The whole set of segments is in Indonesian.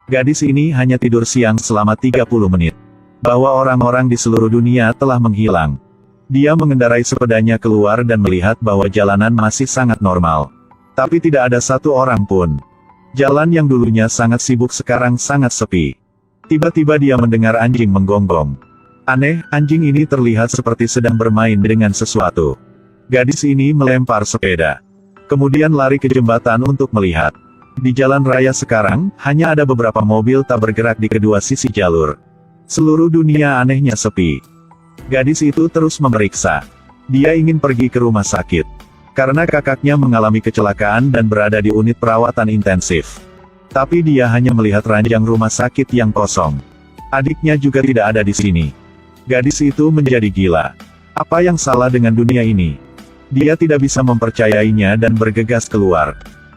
Gadis ini hanya tidur siang selama 30 menit. Bahwa orang-orang di seluruh dunia telah menghilang. Dia mengendarai sepedanya keluar dan melihat bahwa jalanan masih sangat normal. Tapi tidak ada satu orang pun. Jalan yang dulunya sangat sibuk sekarang sangat sepi. Tiba-tiba dia mendengar anjing menggonggong. Aneh, anjing ini terlihat seperti sedang bermain dengan sesuatu. Gadis ini melempar sepeda. Kemudian lari ke jembatan untuk melihat. Di jalan raya sekarang, hanya ada beberapa mobil tak bergerak di kedua sisi jalur. Seluruh dunia anehnya sepi. Gadis itu terus memeriksa. Dia ingin pergi ke rumah sakit. Karena kakaknya mengalami kecelakaan dan berada di unit perawatan intensif. Tapi dia hanya melihat ranjang rumah sakit yang kosong. Adiknya juga tidak ada di sini. Gadis itu menjadi gila. Apa yang salah dengan dunia ini? Dia tidak bisa mempercayainya dan bergegas keluar.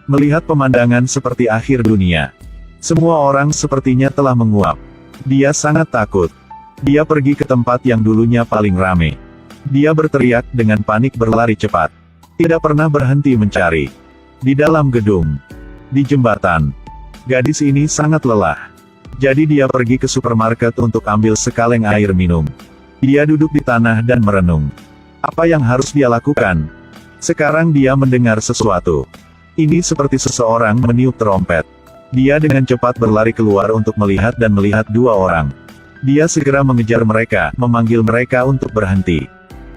Melihat pemandangan seperti akhir dunia. Semua orang sepertinya telah menguap. Dia sangat takut. Dia pergi ke tempat yang dulunya paling ramai. Dia berteriak dengan panik berlari cepat. Tidak pernah berhenti mencari. Di dalam gedung. Di jembatan. Gadis ini sangat lelah. Jadi dia pergi ke supermarket untuk ambil sekaleng air minum. Dia duduk di tanah dan merenung. Apa yang harus dia lakukan? Sekarang dia mendengar sesuatu. Ini seperti seseorang meniup trompet. Dia dengan cepat berlari keluar untuk melihat dan melihat dua orang. Dia segera mengejar mereka, memanggil mereka untuk berhenti.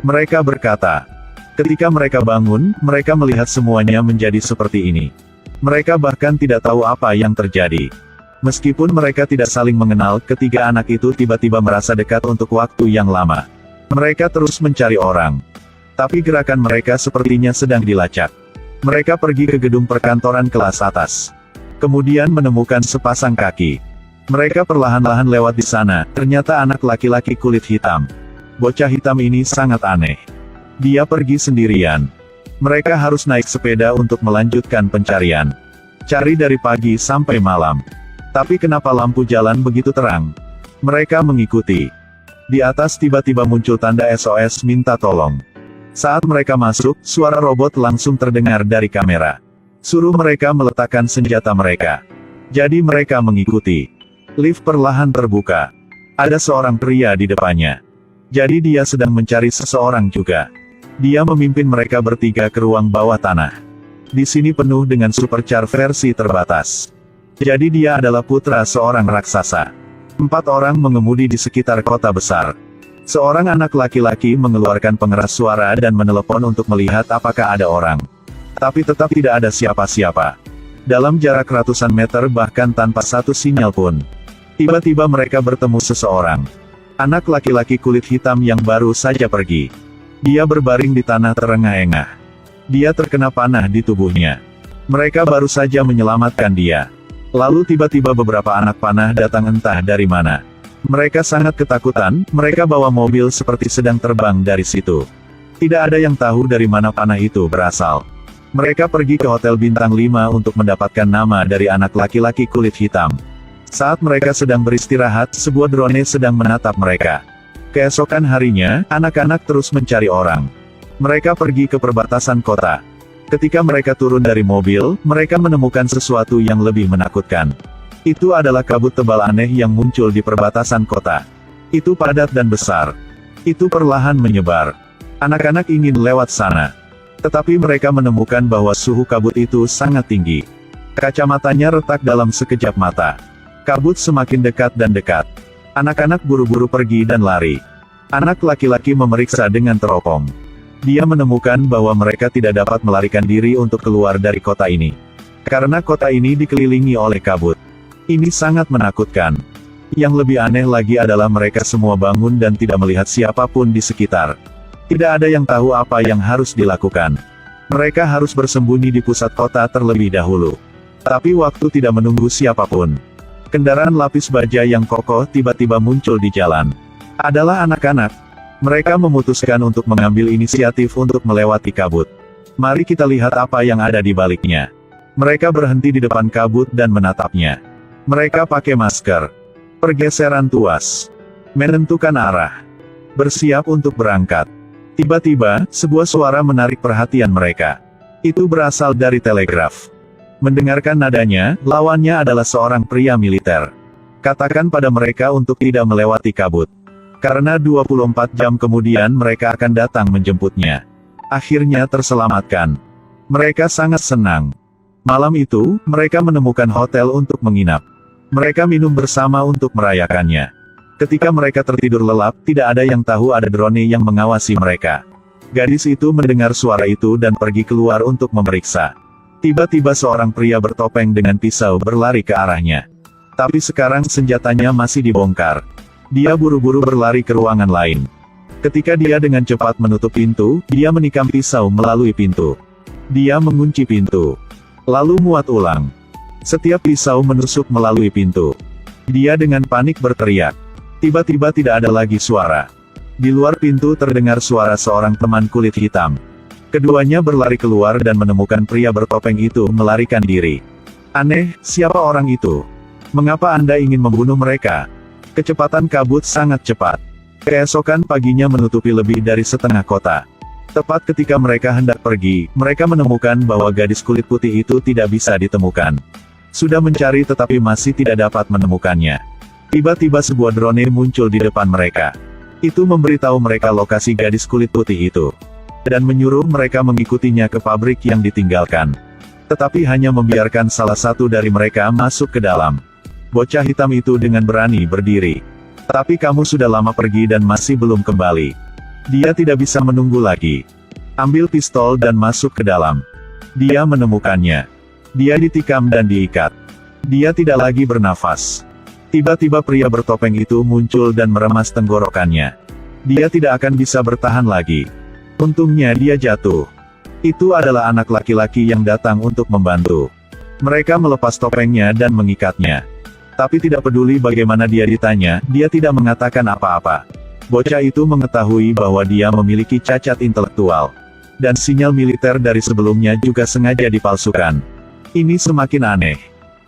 Mereka berkata. Ketika mereka bangun, mereka melihat semuanya menjadi seperti ini. Mereka bahkan tidak tahu apa yang terjadi. Meskipun mereka tidak saling mengenal, ketiga anak itu tiba-tiba merasa dekat untuk waktu yang lama. Mereka terus mencari orang. Tapi gerakan mereka sepertinya sedang dilacak. Mereka pergi ke gedung perkantoran kelas atas. Kemudian menemukan sepasang kaki. Mereka perlahan-lahan lewat di sana, ternyata anak laki-laki kulit hitam. Bocah hitam ini sangat aneh. Dia pergi sendirian. Mereka harus naik sepeda untuk melanjutkan pencarian. Cari dari pagi sampai malam. Tapi kenapa lampu jalan begitu terang? Mereka mengikuti. Di atas tiba-tiba muncul tanda SOS minta tolong. Saat mereka masuk, suara robot langsung terdengar dari kamera. Suruh mereka meletakkan senjata mereka. Jadi mereka mengikuti. Lift perlahan terbuka. Ada seorang pria di depannya. Jadi dia sedang mencari seseorang juga. Dia memimpin mereka bertiga ke ruang bawah tanah. Di sini penuh dengan supercar versi terbatas. Jadi dia adalah putra seorang raksasa. 4 orang mengemudi di sekitar kota besar. Seorang anak laki-laki mengeluarkan pengeras suara dan menelepon untuk melihat apakah ada orang. Tapi tetap tidak ada siapa-siapa. Dalam jarak ratusan meter bahkan tanpa satu sinyal pun. Tiba-tiba mereka bertemu seseorang. Anak laki-laki kulit hitam yang baru saja pergi. Dia berbaring di tanah terengah-engah. Dia terkena panah di tubuhnya. Mereka baru saja menyelamatkan dia. Lalu tiba-tiba beberapa anak panah datang entah dari mana. Mereka sangat ketakutan, mereka bawa mobil seperti sedang terbang dari situ. Tidak ada yang tahu dari mana panah itu berasal. Mereka pergi ke Hotel Bintang 5 untuk mendapatkan nama dari anak laki-laki kulit hitam. Saat mereka sedang beristirahat, sebuah drone sedang menatap mereka. Keesokan harinya, anak-anak terus mencari orang. Mereka pergi ke perbatasan kota. Ketika mereka turun dari mobil, mereka menemukan sesuatu yang lebih menakutkan. Itu adalah kabut tebal aneh yang muncul di perbatasan kota. Itu padat dan besar. Itu perlahan menyebar. Anak-anak ingin lewat sana. Tetapi mereka menemukan bahwa suhu kabut itu sangat tinggi. Kacamatanya retak dalam sekejap mata. Kabut semakin dekat dan dekat. Anak-anak buru-buru pergi dan lari. Anak laki-laki memeriksa dengan teropong. Dia menemukan bahwa mereka tidak dapat melarikan diri untuk keluar dari kota ini. Karena kota ini dikelilingi oleh kabut. Ini sangat menakutkan. Yang lebih aneh lagi adalah mereka semua bangun dan tidak melihat siapapun di sekitar. Tidak ada yang tahu apa yang harus dilakukan. Mereka harus bersembunyi di pusat kota terlebih dahulu. Tapi waktu tidak menunggu siapapun. Kendaraan lapis baja yang kokoh tiba-tiba muncul di jalan. Adalah anak-anak. Mereka memutuskan untuk mengambil inisiatif untuk melewati kabut. Mari kita lihat apa yang ada di baliknya. Mereka berhenti di depan kabut dan menatapnya. Mereka pakai masker. Pergeseran tuas. Menentukan arah. Bersiap untuk berangkat. Tiba-tiba, sebuah suara menarik perhatian mereka. Itu berasal dari telegraf. Mendengarkan nadanya, lawannya adalah seorang pria militer. Katakan pada mereka untuk tidak melewati kabut. Karena 24 jam kemudian mereka akan datang menjemputnya. Akhirnya terselamatkan. Mereka sangat senang. Malam itu, mereka menemukan hotel untuk menginap. Mereka minum bersama untuk merayakannya. Ketika mereka tertidur lelap, tidak ada yang tahu ada drone yang mengawasi mereka. Gadis itu mendengar suara itu dan pergi keluar untuk memeriksa. Tiba-tiba seorang pria bertopeng dengan pisau berlari ke arahnya. Tapi sekarang senjatanya masih dibongkar. Dia buru-buru berlari ke ruangan lain. Ketika dia dengan cepat menutup pintu, dia menikam pisau melalui pintu. Dia mengunci pintu. Lalu muat ulang. Setiap pisau menusuk melalui pintu. Dia dengan panik berteriak. Tiba-tiba tidak ada lagi suara. Di luar pintu terdengar suara seorang teman kulit hitam. Keduanya berlari keluar dan menemukan pria bertopeng itu melarikan diri. Aneh, siapa orang itu? Mengapa Anda ingin membunuh mereka? Kecepatan kabut sangat cepat. Keesokan paginya menutupi lebih dari setengah kota. Tepat ketika mereka hendak pergi, mereka menemukan bahwa gadis kulit putih itu tidak bisa ditemukan. Sudah mencari tetapi masih tidak dapat menemukannya. Tiba-tiba sebuah drone muncul di depan mereka. Itu memberitahu mereka lokasi gadis kulit putih itu. Dan menyuruh mereka mengikutinya ke pabrik yang ditinggalkan. Tetapi hanya membiarkan salah satu dari mereka masuk ke dalam. Bocah hitam itu dengan berani berdiri. Tapi kamu sudah lama pergi dan masih belum kembali. Dia tidak bisa menunggu lagi. Ambil pistol dan masuk ke dalam. Dia menemukannya. Dia ditikam dan diikat. Dia tidak lagi bernafas. Tiba-tiba pria bertopeng itu muncul dan meremas tenggorokannya. Dia tidak akan bisa bertahan lagi. Untungnya dia jatuh. Itu adalah anak laki-laki yang datang untuk membantu. Mereka melepas topengnya dan mengikatnya. Tapi tidak peduli bagaimana dia ditanya, dia tidak mengatakan apa-apa. Bocah itu mengetahui bahwa dia memiliki cacat intelektual. Dan sinyal militer dari sebelumnya juga sengaja dipalsukan. Ini semakin aneh.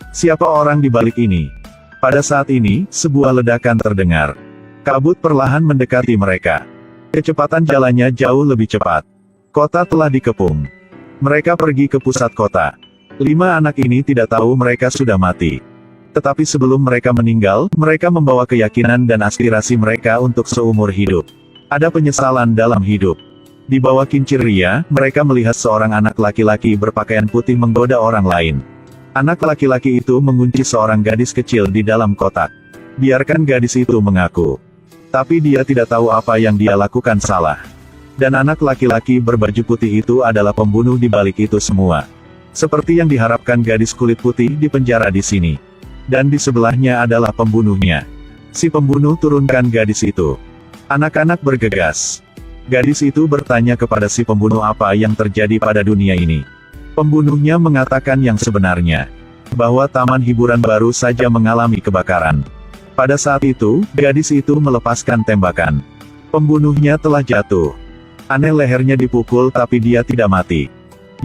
Siapa orang di balik ini? Pada saat ini, sebuah ledakan terdengar. Kabut perlahan mendekati mereka. Kecepatan jalannya jauh lebih cepat. Kota telah dikepung. Mereka pergi ke pusat kota. 5 anak ini tidak tahu mereka sudah mati. Tetapi sebelum mereka meninggal, mereka membawa keyakinan dan aspirasi mereka untuk seumur hidup. Ada penyesalan dalam hidup. Di bawah kincir ria, mereka melihat seorang anak laki-laki berpakaian putih menggoda orang lain. Anak laki-laki itu mengunci seorang gadis kecil di dalam kotak. Biarkan gadis itu mengaku. Tapi dia tidak tahu apa yang dia lakukan salah. Dan anak laki-laki berbaju putih itu adalah pembunuh di balik itu semua. Seperti yang diharapkan gadis kulit putih di penjara di sini. Dan di sebelahnya adalah pembunuhnya. Si pembunuh turunkan gadis itu. Anak-anak bergegas. Gadis itu bertanya kepada si pembunuh apa yang terjadi pada dunia ini. Pembunuhnya mengatakan yang sebenarnya. Bahwa taman hiburan baru saja mengalami kebakaran. Pada saat itu, gadis itu melepaskan tembakan. Pembunuhnya telah jatuh. Aneh, lehernya dipukul tapi dia tidak mati.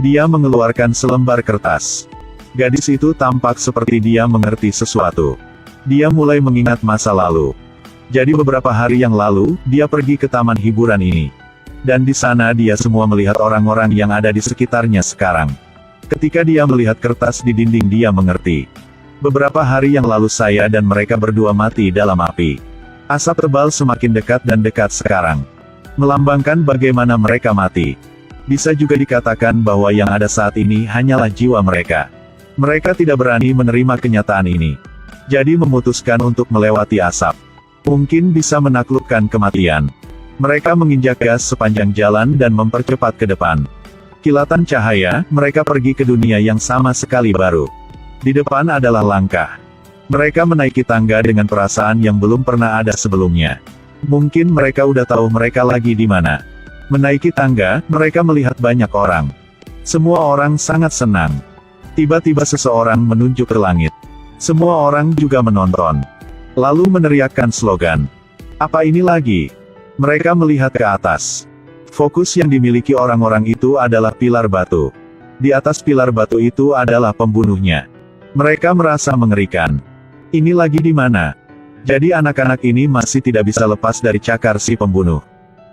Dia mengeluarkan selembar kertas. Gadis itu tampak seperti dia mengerti sesuatu. Dia mulai mengingat masa lalu. Jadi beberapa hari yang lalu, dia pergi ke taman hiburan ini. Dan di sana dia semua melihat orang-orang yang ada di sekitarnya sekarang. Ketika dia melihat kertas di dinding dia mengerti. Beberapa hari yang lalu saya dan mereka berdua mati dalam api. Asap tebal semakin dekat dan dekat sekarang. Melambangkan bagaimana mereka mati. Bisa juga dikatakan bahwa yang ada saat ini hanyalah jiwa mereka. Mereka tidak berani menerima kenyataan ini. Jadi memutuskan untuk melewati asap. Mungkin bisa menaklukkan kematian. Mereka menginjak gas sepanjang jalan dan mempercepat ke depan. Kilatan cahaya, mereka pergi ke dunia yang sama sekali baru. Di depan adalah langkah. Mereka menaiki tangga dengan perasaan yang belum pernah ada sebelumnya. Mungkin mereka udah tahu mereka lagi di mana. Menaiki tangga, mereka melihat banyak orang. Semua orang sangat senang. Tiba-tiba seseorang menunjuk ke langit. Semua orang juga menonton. Lalu meneriakkan slogan. Apa ini lagi? Mereka melihat ke atas. Fokus yang dimiliki orang-orang itu adalah pilar batu. Di atas pilar batu itu adalah pembunuhnya. Mereka merasa mengerikan. Ini lagi di mana? Jadi anak-anak ini masih tidak bisa lepas dari cakar si pembunuh.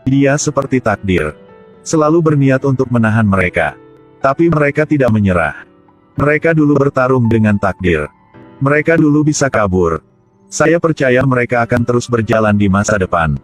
Dia seperti takdir. Selalu berniat untuk menahan mereka. Tapi mereka tidak menyerah. Mereka dulu bertarung dengan takdir. Mereka dulu bisa kabur. Saya percaya mereka akan terus berjalan di masa depan.